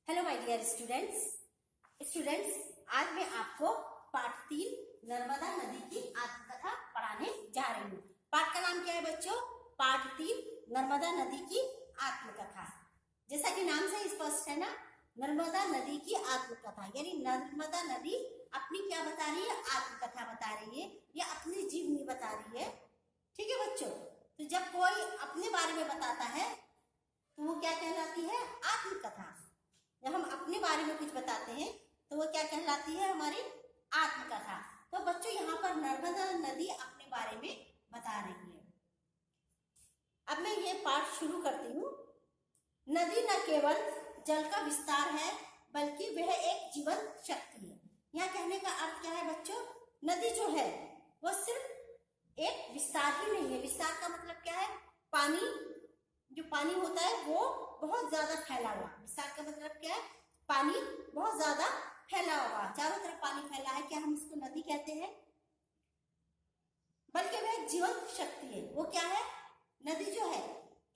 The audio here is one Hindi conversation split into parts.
हेलो माय डियर स्टूडेंट्स आज मैं आपको पाठ 3 नर्मदा नदी की आत्मकथा पढ़ाने जा रही हूँ। पाठ का नाम क्या है बच्चों? पाठ 3 नर्मदा नदी की आत्मकथा। जैसा कि नाम से स्पष्ट है ना, नर्मदा नदी की आत्मकथा, यानी नर्मदा नदी अपनी क्या बता रही है? आत्मकथा बता रही है या अपनी जीवनी बता रही है। ठीक है बच्चों, तो जब कोई अपने बारे में बताता है तो वो क्या कहलाती है? आत्मकथा। जब हम अपने बारे में कुछ बताते हैं तो वो क्या कहलाती है? हमारी आत्मकथा। तो बच्चों यहाँ पर नर्मदा नदी अपने बारे में बता रही है। अब मैं ये पाठ शुरू करती हूँ। नदी न केवल जल का विस्तार है बल्कि वह एक जीवन शक्ति है। यहाँ कहने का अर्थ क्या है बच्चों? नदी जो है वो सिर्फ एक विस्तार ही नहीं है। विस्तार का मतलब क्या है? पानी, जो पानी होता है वो बहुत ज्यादा फैला हुआ। विस्तार का मतलब क्या है? पानी बहुत ज्यादा फैला हुआ, चारों तरफ पानी फैला है, क्या हम इसको नदी कहते हैं? बल्कि वह एक जीवन शक्ति है। वो क्या है? नदी जो है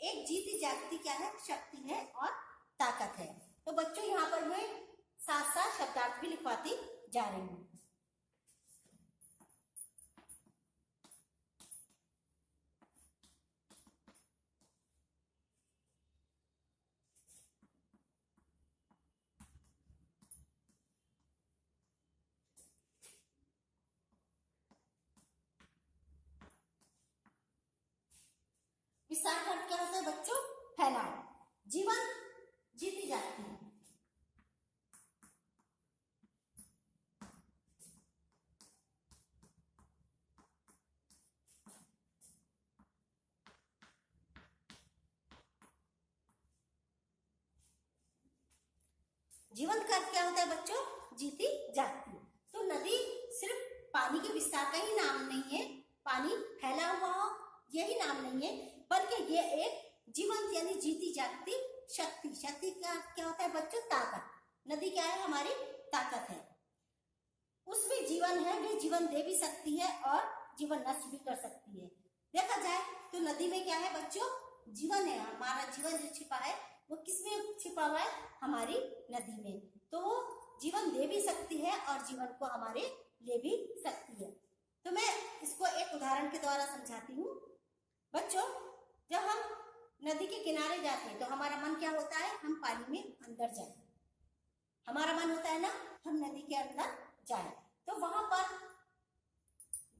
एक जीती जागती क्या है? शक्ति है और ताकत है। तो बच्चों यहाँ पर मैं साथ साथ शब्दार्थ भी लिखवाती जा रही हूँ। विस्तार का अर्थ क्या होता है बच्चों? फैलाव। जीवन जीती जाती है। जीवन का अर्थ क्या होता है बच्चों? जीती जाती। तो नदी सिर्फ पानी के विस्तार का ही नाम नहीं है, पानी फैला हुआ हो यही नाम नहीं है, बल्कि ये एक जीवंत यानी जीती जागती शक्ति। शक्ति का क्या होता है बच्चों? ताकत। नदी क्या है? हमारी ताकत है। उसमें जीवन है, वे जीवन दे भी सकती है और जीवन नष्ट भी कर सकती है। देखा जाए तो नदी में क्या है बच्चों? जीवन है। हमारा जीवन जो छिपा है वो किसमें छिपा हुआ है? हमारी नदी में। तो वो जीवन दे भी सकती है और जीवन को हमारे ले भी सकती है। तो मैं इसको एक उदाहरण के द्वारा समझाती हूँ। बच्चों, जब हम नदी के किनारे जाते हैं तो हमारा मन क्या होता है? हम पानी में अंदर जाए। हमारा मन होता है ना हम नदी के अंदर जाए। तो वहां पर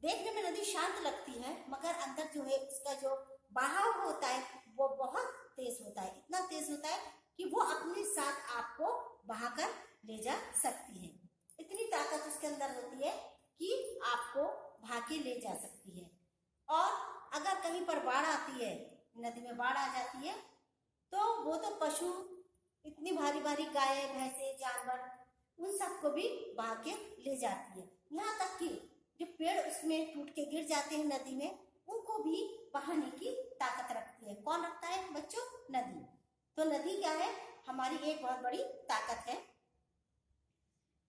देखने में नदी शांत लगती है, मगर अंदर जो है उसका जो बहाव होता है वो बहुत तेज होता है। इतना तेज होता है कि वो अपने साथ आपको बहाकर ले जा सकती है। इतनी ताकत उसके अंदर होती है कि आपको बहा के ले जा सकती है। और अगर कहीं पर बाढ़ आती है, नदी में बाढ़ आ जाती है, तो वो तो पशु, इतनी भारी भारी गाय भैंसे जानवर, उन सबको भी बहा के ले जाती है। यहाँ तक कि जो पेड़ उसमें टूट के गिर जाते हैं नदी में, उनको भी बहाने की ताकत रखती है। कौन रखता है बच्चों? नदी। तो नदी क्या है? हमारी एक बहुत बड़ी ताकत है।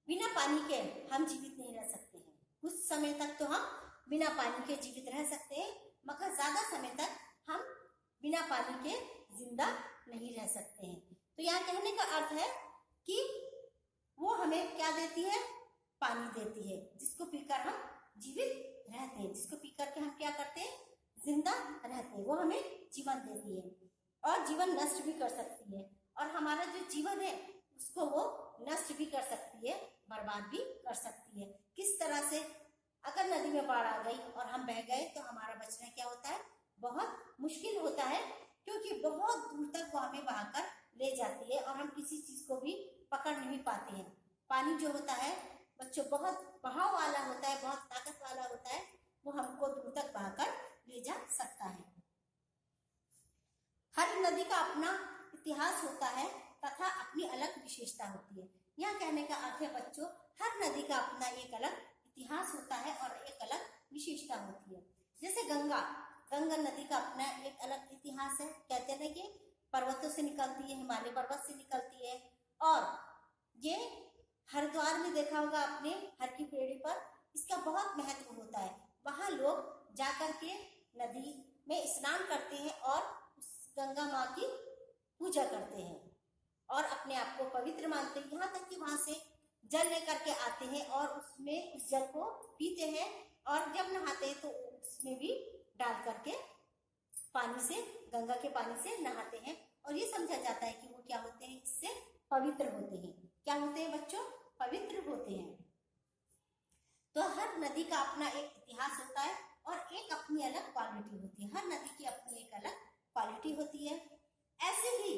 बिना पानी के हम जीवित नहीं रह सकते हैं। कुछ समय तक तो हम बिना पानी के जीवित रह सकते हैं, मगर ज्यादा समय तक हम बिना पानी के जिंदा नहीं रह सकते हैं। तो यहाँ कहने का अर्थ है कि वो हमें क्या देती है? पानी देती है, जिसको पीकर हम जीवित रहते हैं, जिसको पीकर के हम क्या करते हैं? जिंदा रहते हैं। वो हमें जीवन देती है और जीवन नष्ट भी कर सकती है। और हमारा जो जीवन है उसको वो नष्ट भी कर सकती है, बर्बाद भी कर सकती है। किस तरह से? अगर नदी में बाढ़ आ गई और हम बह गए तो हमारा बचना क्या होता है? बहुत मुश्किल होता है, क्योंकि बहुत दूर तक वो हमें बहाकर ले जाती है और हम किसी चीज को भी पकड़ नहीं पाते हैं। पानी जो होता है बच्चों बहुत बहाव वाला होता है, बहुत ताकत वाला होता है, वो हमको दूर तक बहाकर ले जा सकता है। हर नदी का अपना इतिहास होता है तथा अपनी अलग विशेषता होती है। यह कहने का अर्थ है बच्चों, हर नदी का अपना एक अलग इतिहास होता है और एक अलग विशेषता होती है। जैसे गंगा नदी का अपना एक अलग इतिहास है। कहते हैं कि पर्वतों से निकलती है, हिमालय पर्वत से निकलती है। और ये हरिद्वार में देखा होगा आपने, हर की पेड़ी पर इसका बहुत महत्व होता है। वहां लोग जाकर के नदी में स्नान करते हैं और गंगा माँ की पूजा करते हैं। और अपने आप को पवित्र मानते हैं, यहाँ तक कि वहां से जल लेकर के आते हैं और उसमें उस जल को पीते हैं, और जब नहाते हैं तो उसमें भी डाल करके पानी से, गंगा के पानी से नहाते हैं। और ये समझा जाता है कि वो क्या होते हैं, इससे पवित्र होते हैं। क्या होते हैं बच्चों? पवित्र होते हैं। तो हर नदी का अपना एक इतिहास होता है और एक अपनी अलग क्वालिटी होती है। हर नदी की अपनी एक अलग क्वालिटी होती है। ऐसे ही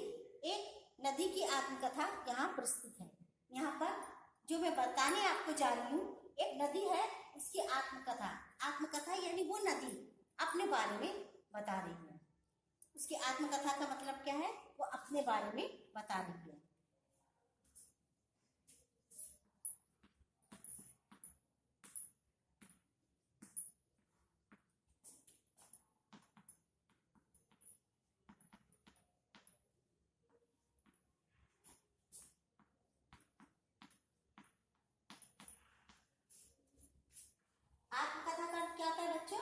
एक नदी की आत्मकथा यहाँ प्रस्तुत है। यहाँ पर जो मैं बताने आपको जा रही हूँ, एक नदी है, उसकी आत्मकथा। आत्मकथा यानी वो नदी अपने बारे में बता रही है। उसकी आत्मकथा का मतलब क्या है? वो अपने बारे में बता रही है। आत्मकथा का क्या होता है बच्चों?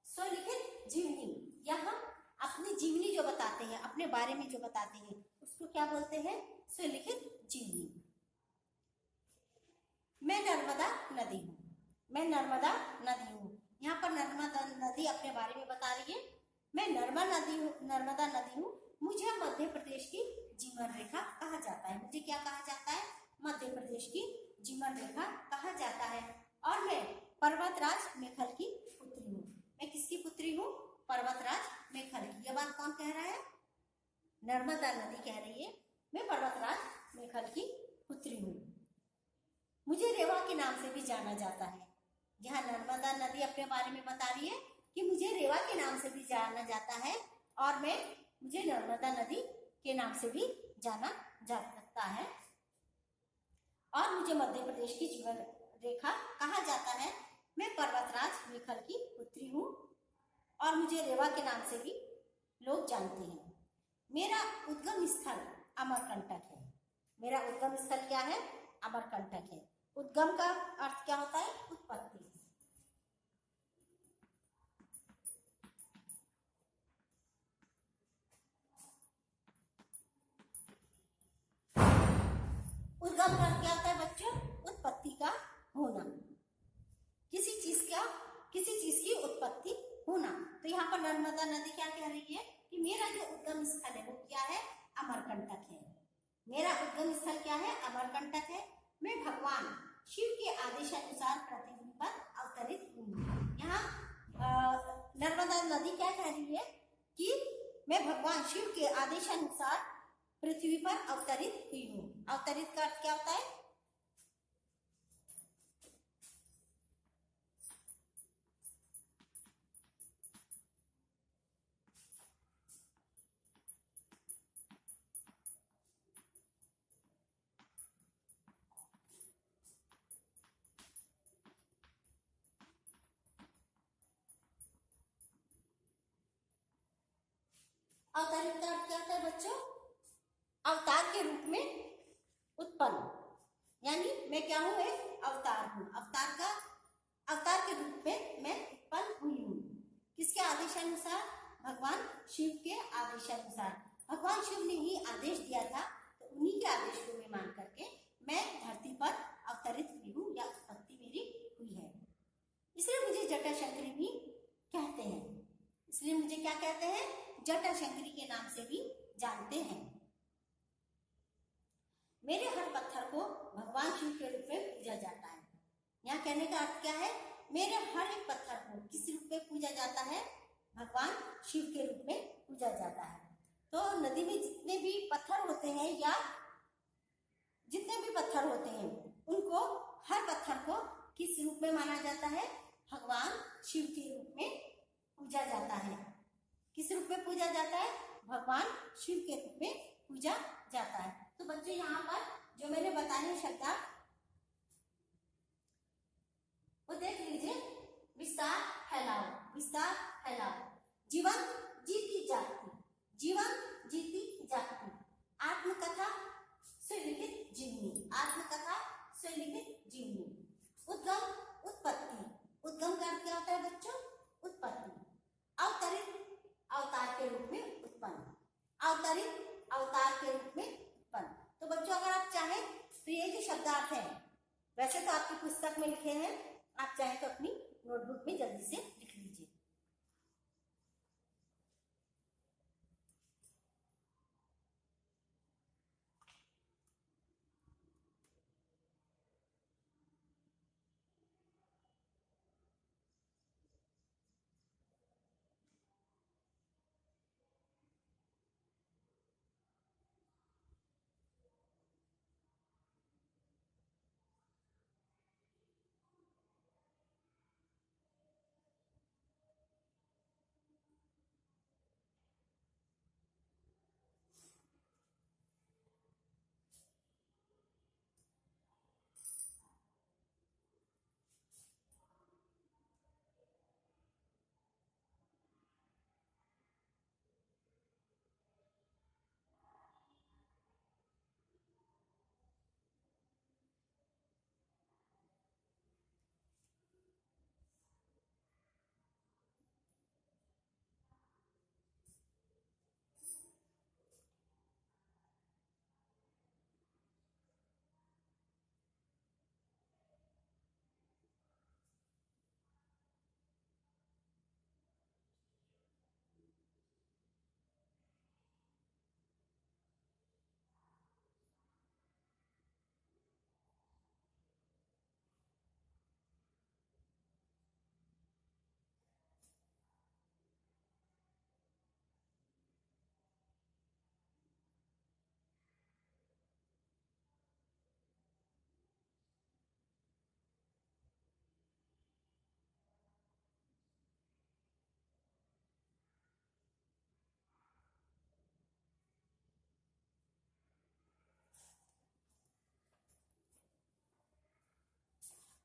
स्वलिखित जीवनी, या हम अपनी जीवनी जो बताते हैं, अपने बारे में जो बताते हैं, उसको क्या बोलते हैं? स्वलिखित जीवनी। मैं नर्मदा नदी हूँ। मैं नर्मदा नदी हूँ। यहाँ पर नर्मदा नदी अपने बारे में बता रही है। मैं नर्मदा नदी हूँ। मुझे मध्य प्रदेश की जीवन रेखा कहा जाता है। मुझे क्या कहा जाता है? मध्य प्रदेश की जीवन रेखा कहा जाता है। और मैं पर्वतराज मेखल की पुत्री हूँ। मैं किसकी पुत्री हूँ? पर्वतराज मेखल की। यह बात कौन कह रहा है? नर्मदा नदी कह रही है, मैं पर्वतराज मेखल की पुत्री हूँ। मुझे रेवा के नाम से भी जाना जाता है। यहाँ नर्मदा नदी अपने बारे में बता रही है कि मुझे रेवा के नाम से भी जाना जाता है, और मुझे नर्मदा नदी के नाम से भी जाना जा सकता है। और मुझे मध्य प्रदेश की जीवन रेखा कहा जाता है। मैं पर्वतराज मेखल की पुत्री हूँ और मुझे रेवा के नाम से भी लोग जानते हैं। मेरा उद्गम स्थल अमरकंटक है। मेरा उद्गम स्थल क्या है? अमरकंटक है। उद्गम का अर्थ क्या होता है? उत्पत्ति। उद्गम का क्या होता है बच्चों? उत्पत्ति का होना, किसी चीज की उत्पत्ति होना। तो यहाँ पर नर्मदा नदी क्या कह रही है कि मेरा जो उद्गम स्थल है वो क्या है? अमरकंटक है। मेरा उद्गम स्थल क्या है? अमरकंटक है। मैं भगवान शिव के आदेशानुसार पृथ्वी पर अवतरित हूँ। यहाँ नर्मदा नदी क्या कह रही है कि मैं भगवान शिव के आदेशानुसार पृथ्वी पर अवतरित हुई हूँ। अवतरित का अर्थ क्या होता है? अवतरित का अर्थ क्या होता है बच्चों? अवतार के रूप में उत्पन्न, यानी मैं क्या हूं? एक अवतार हूं। अवतार के रूप में मैं उत्पन्न हुई हूँ। किसके आदेशानुसार? भगवान शिव के आदेशानुसार। भगवान शिव ने ही आदेश दिया था, तो उन्हीं के आदेश को मैं मान करके मैं धरती पर अवतरित हुई हूँ, या उत्पत्ति मेरी हुई है। इसलिए मुझे जटाशंकरी भी कहते हैं। इसलिए मुझे क्या कहते हैं? जटाशंकरी के नाम से भी जानते हैं। मेरे हर पत्थर को भगवान शिव के रूप में पूजा जाता है। यहाँ कहने का अर्थ क्या है? मेरे हर एक पत्थर को किस रूप में पूजा जाता है? भगवान शिव के रूप में पूजा जाता है। तो नदी में जितने भी पत्थर होते हैं, या जितने भी पत्थर होते हैं, उनको, हर पत्थर को किस रूप में माना जाता है? भगवान शिव के रूप में पूजा जाता है। किस रूप में पूजा जाता है? भगवान शिव के रूप में पूजा जाता है। तो बच्चों यहाँ पर जो मैंने बताए शब्दार्थ वो देख लीजिए। विस्तार फैलाओ, विस्तार फैलाओ। जीवंत जीती जागती, जीवंत जीती जागती। आत्मकथा स्वलिखित जीवनी, आत्मकथा स्वलिखित जीवनी। उद्गम उत्पत्ति, उद्गम का अर्थ क्या होता है बच्चों? उत्पत्ति। अवतरित अवतार के रूप में उत्पन्न, अवतरित अवतार के रूप में तो बच्चों अगर आप चाहें तो ये जो शब्दार्थ हैं वैसे तो आपकी पुस्तक में लिखे हैं, आप चाहें तो अपनी नोटबुक में जल्दी से लिख लीजिए।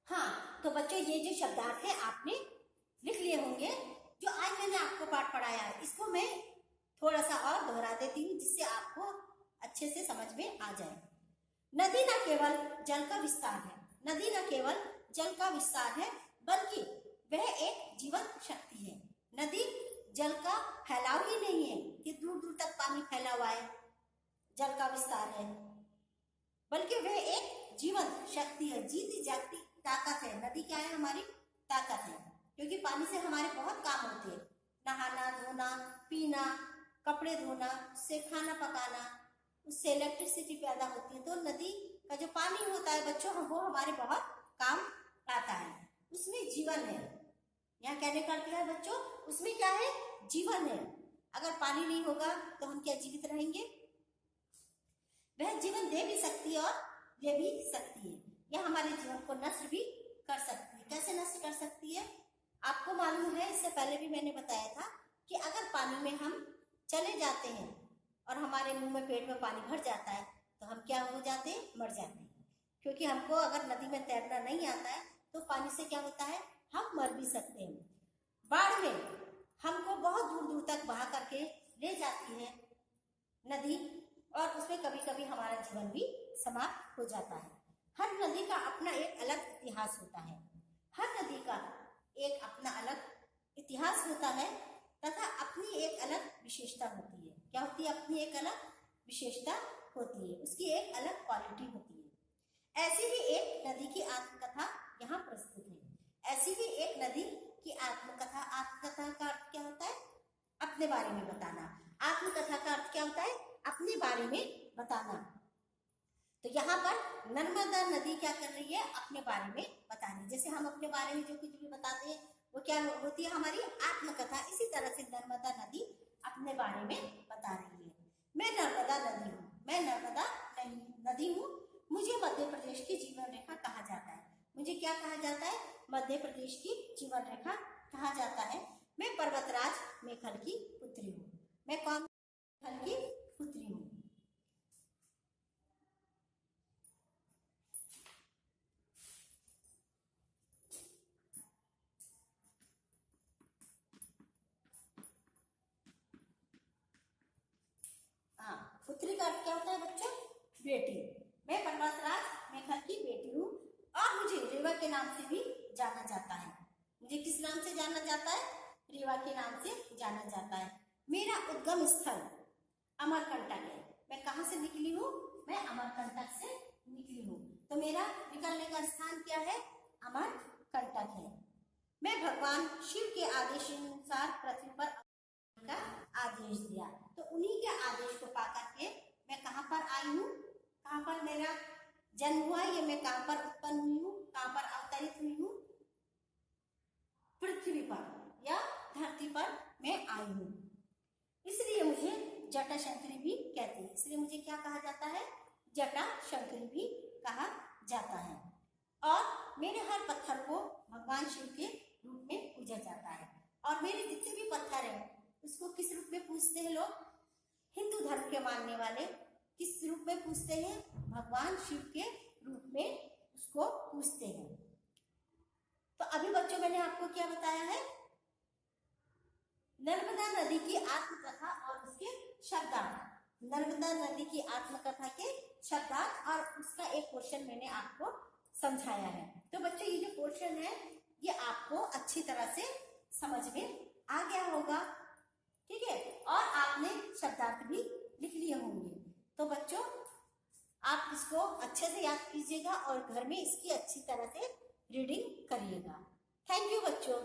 हाँ, तो बच्चों ये जो शब्दार्थ है आपने लिख लिए होंगे। जो आज मैंने आपको पाठ पढ़ाया है इसको मैं थोड़ा सा और दोहरा देती हूँ जिससे आपको अच्छे से समझ में आ जाए। नदी न केवल जल का विस्तार है, नदी न केवल जल का विस्तार है बल्कि वह एक जीवंत शक्ति है। नदी जल का फैलाव ही नहीं है कि दूर दूर तक पानी फैला हुआ है, जल का विस्तार है, बल्कि वह एक जीवंत शक्ति है, जीती जागती ताकत है। नदी क्या है? हमारी ताकत है, क्योंकि पानी से हमारे बहुत काम होते हैं, नहाना, धोना, पीना, कपड़े धोना, उससे खाना पकाना, उससे इलेक्ट्रिसिटी पैदा होती है। तो नदी का जो पानी होता है बच्चों वो हमारे बहुत काम आता है, उसमें जीवन है। यहाँ कहने का अर्थ है बच्चों उसमें क्या है? जीवन है। अगर पानी नहीं होगा तो हम क्या जीवित रहेंगे? वह जीवन दे भी सकती है और ले भी सकती है। यह हमारे जीवन को नष्ट भी कर सकती है। कैसे नष्ट कर सकती है? आपको मालूम है, इससे पहले भी मैंने बताया था कि अगर पानी में हम चले जाते हैं और हमारे मुंह में पेट में पानी भर जाता है तो हम क्या हो जाते हैं? मर जाते हैं। क्योंकि हमको अगर नदी में तैरना नहीं आता है तो पानी से क्या होता है? हम मर भी सकते हैं। बाढ़ में हमको बहुत दूर दूर तक बहा करके ले जाती है नदी, और उसमें कभी कभी हमारा जीवन भी समाप्त हो जाता है। हर नदी का अपना एक अलग इतिहास होता है, हर नदी का एक अपना अलग इतिहास होता है तथा अपनी एक अलग विशेषता होती है। क्या होती है? अपनी एक अलग विशेषता होती है, उसकी एक अलग क्वालिटी होती है। ऐसी ही एक नदी की आत्मकथा यहाँ प्रस्तुत है। ऐसी ही एक नदी की आत्मकथा। आत्मकथा का अर्थ क्या होता है? अपने बारे में बताना। आत्मकथा का अर्थ क्या होता है? अपने बारे में बताना। तो यहाँ पर नर्मदा नदी क्या कर रही है? अपने बारे में बतानी। जैसे हम अपने बारे में जो कुछ भी बताते हैं वो क्या होती है? हमारी आत्मकथा। इसी तरह से नर्मदा नदी अपने बारे में बता रही है। मैं नर्मदा नदी हूँ, मैं नर्मदा नदी हूँ, मुझे मध्य प्रदेश की जीवन रेखा कहा जाता है। मुझे क्या कहा जाता है? मध्य प्रदेश की जीवन रेखा कहा जाता है। मैं पर्वतराज मेखल की पुत्री हूँ। मैं कौन? मेखल की पुत्री हूँ। हाँ, पुत्री का अर्थ क्या होता है बच्चों? बेटी। मैं पर्वतराज मेखल की बेटी हूँ और मुझे रीवा के नाम से भी जाना जाता है। मुझे किस नाम से जाना जाता है? रीवा के नाम से जाना जाता है। मेरा उद्गम स्थल अमरकंटक है। मैं कहाँ से निकली हूँ? मैं अमरकंटक से निकली हूँ। तो मेरा निकलने का स्थान क्या है? अमरकंटक है। मैं भगवान शिव के आदेशानुसार पृथ्वी पर का आदेश दिया, तो उन्हीं के आदेश को पा करके मैं कहाँ पर आई हूँ, कहाँ पर मेरा जन्म हुआ, ये मैं कहाँ पर उत्पन्न हुई हूँ, कहाँ पर अवतरित हुई हूँ? पृथ्वी पर या धरती पर मैं आई हूँ। इसलिए मुझे जटा शंकरी भी कहते हैं। इसलिए मुझे क्या कहा जाता है? जटा शंकरी भी कहा जाता है। और मेरे हर पत्थर को भगवान शिव के रूप में पूजा जाता है। और मेरे जितने भी पत्थर हैं उसको किस रूप में पूजते हैं लोग? हिंदू धर्म के मानने वाले किस रूप में पूजते हैं? भगवान शिव के रूप में उसको पूजते हैं। तो अभी बच्चों मैंने आपको क्या बताया है? नर्मदा नदी की आत्मकथा और उसके शब्दार्थ। नर्मदा नदी की आत्मकथा के शब्दार्थ और उसका एक क्वेश्चन मैंने आपको समझाया है। तो बच्चों ये जो क्वेश्चन है ये आपको अच्छी तरह से समझ में आ गया होगा, ठीक है? और आपने शब्दार्थ भी लिख लिए होंगे। तो बच्चों आप इसको अच्छे से याद कीजिएगा और घर में इसकी अच्छी तरह से रीडिंग करिएगा। थैंक यू बच्चों।